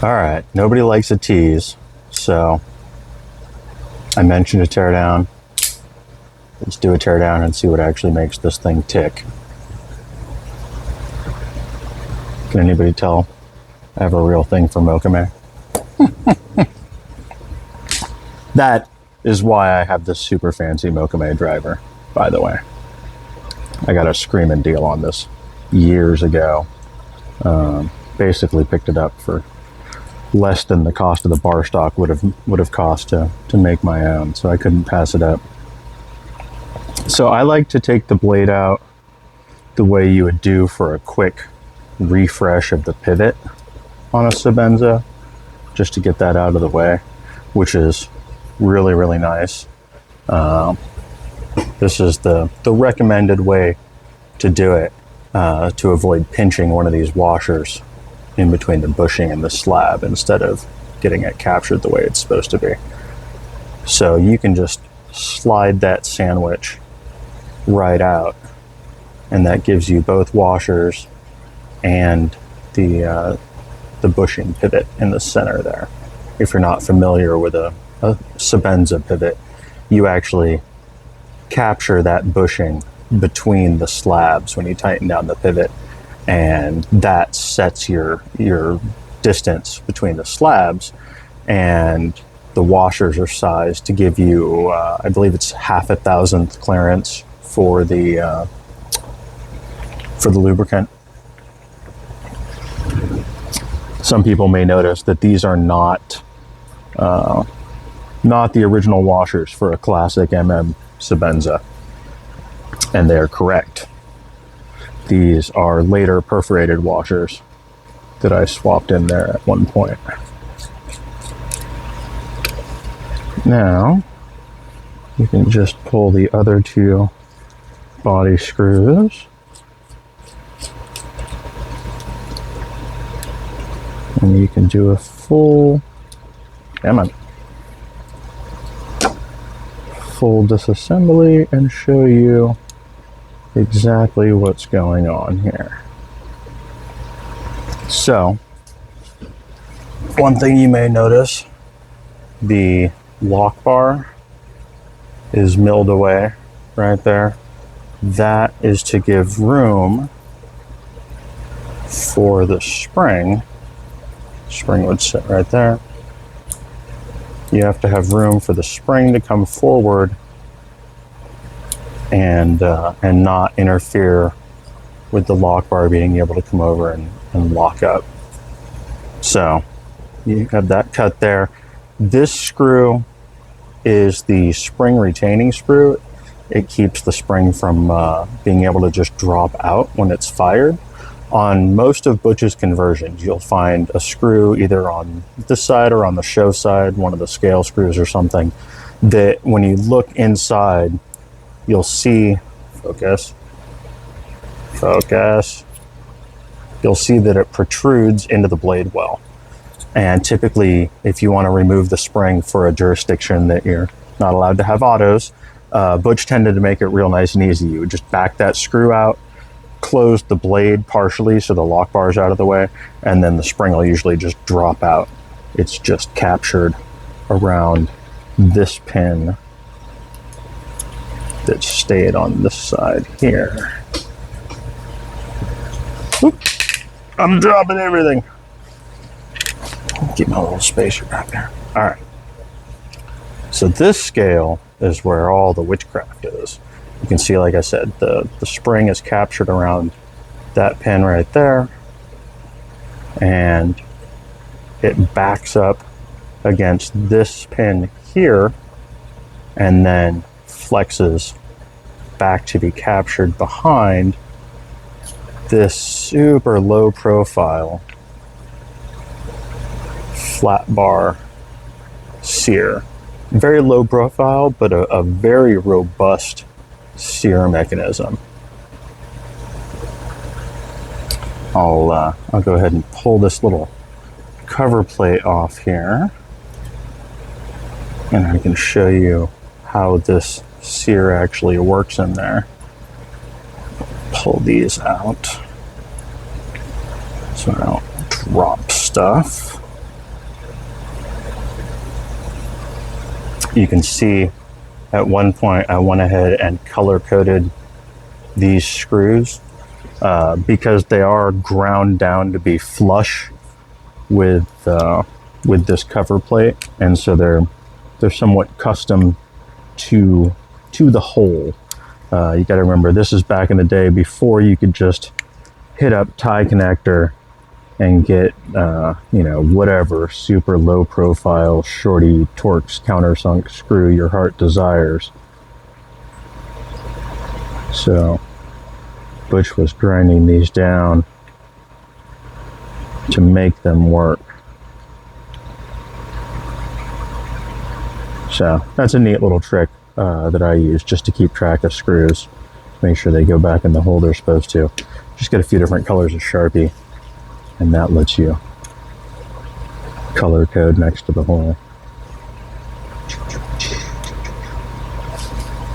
All right, nobody likes a tease, so I mentioned a teardown. Let's do a teardown and see what actually makes this thing tick. Can anybody tell I have a real thing for Mokame? That is why I have this super fancy Mokame driver, by the way. I got a screaming deal on this years ago. Basically picked it up for less than the cost of the bar stock would have cost to make my own, so I couldn't pass it up. So I like to take the blade out the way you would do for a quick refresh of the pivot on a Sebenza, just to get that out of the way, which is really, really nice. This is the recommended way to do it, to avoid pinching one of these washers in between the bushing and the slab instead of getting it captured the way it's supposed to be. So you can just slide that sandwich right out, and that gives you both washers and the bushing pivot in the center there. If you're not familiar with a Sebenza pivot, you actually capture that bushing between the slabs when you tighten down the pivot, and that sets your distance between the slabs, and the washers are sized to give you I believe it's 1/2 thousandth clearance for the lubricant. Some people may notice that these are not the original washers for a classic MM Sebenza, and they are correct. These are later perforated washers that I swapped in there at one point. Now you can just pull the other two body screws, and you can do a full disassembly and show you exactly what's going on here. So, one thing you may notice, the lock bar is milled away right there. That is to give room for the spring. Spring would sit right there. You have to have room for the spring to come forward and not interfere with the lock bar being able to come over and lock up. So you have that cut there. This screw is the spring retaining screw. It keeps the spring from being able to just drop out when it's fired. On most of Butch's conversions, you'll find a screw either on this side or on the show side, one of the scale screws or something, that when you look inside, you'll see, focus, you'll see that it protrudes into the blade well. And typically, if you want to remove the spring for a jurisdiction that you're not allowed to have autos, Butch tended to make it real nice and easy. You would just back that screw out, close the blade partially so the lock bar is out of the way, and then the spring will usually just drop out. It's just captured around this pin that stayed on this side here. Oop, I'm dropping everything. Keep my little spacer back there. All right. So this scale is where all the witchcraft is. You can see, like I said, the spring is captured around that pin right there, and it backs up against this pin here, and then flexes back to be captured behind this super low profile flat bar sear. Very low profile, but a very robust sear mechanism. I'll go ahead and pull this little cover plate off here, and I can show you how this sear actually works in there. Pull these out so I don't drop stuff. You can see at one point I went ahead and color coded these screws because they are ground down to be flush with this cover plate, and so they're somewhat custom to the hole. You got to remember, this is back in the day before you could just hit up tie connector and get whatever super low profile shorty Torx countersunk screw your heart desires. So Butch was grinding these down to make them work. So that's a neat little trick that I use just to keep track of screws, make sure they go back in the hole they're supposed to. Just get a few different colors of Sharpie, and that lets you color code next to the hole.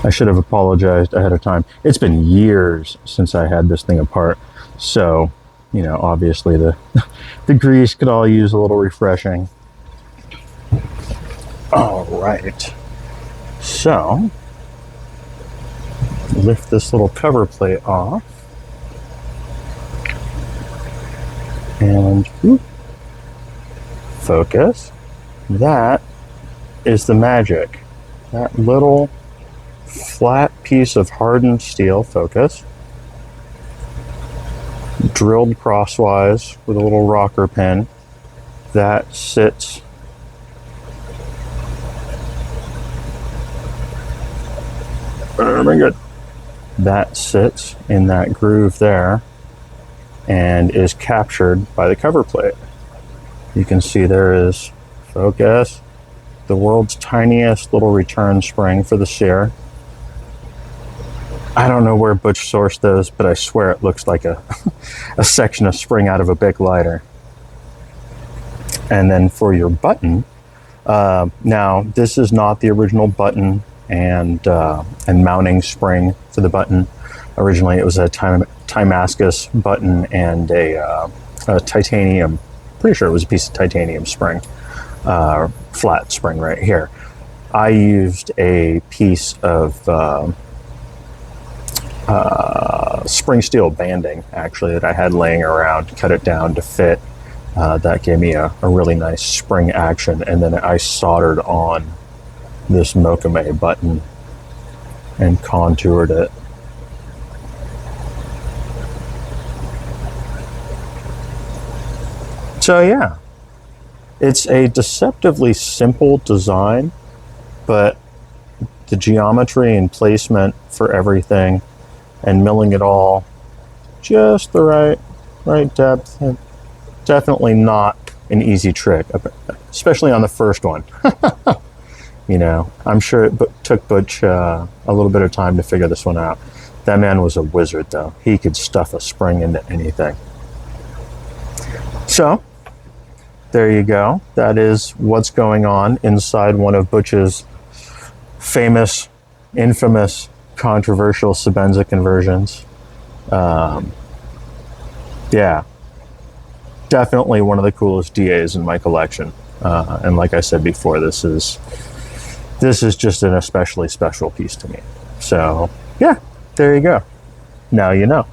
I should have apologized ahead of time. It's been years since I had this thing apart, so obviously the grease could all use a little refreshing. All right, so lift this little cover plate off, and whoop, focus. That is the magic. That little flat piece of hardened steel, focus, drilled crosswise with a little rocker pin, that sits very good. That sits in that groove there and is captured by the cover plate. You can see there is, focus, the world's tiniest little return spring for the sear. I don't know where Butch sourced those, but I swear it looks like a section of spring out of a big lighter. And then for your button, now this is not the original button and mounting spring for the button. Originally it was a Timascus button and a titanium, pretty sure it was a piece of titanium spring, flat spring right here. I used a piece of spring steel banding actually that I had laying around, cut it down to fit. That gave me a really nice spring action, and then I soldered on this Mokame button and contoured it. So yeah, it's a deceptively simple design, but the geometry and placement for everything and milling it all just the right depth, and definitely not an easy trick, especially on the first one. I'm sure it took Butch a little bit of time to figure this one out. That man was a wizard though. He could stuff a spring into anything. So there you go. That is what's going on inside one of Butch's famous, infamous, controversial Sebenza conversions. Yeah, definitely one of the coolest DAs in my collection. And like I said before, this is just an especially special piece to me. So yeah, there you go. Now you know.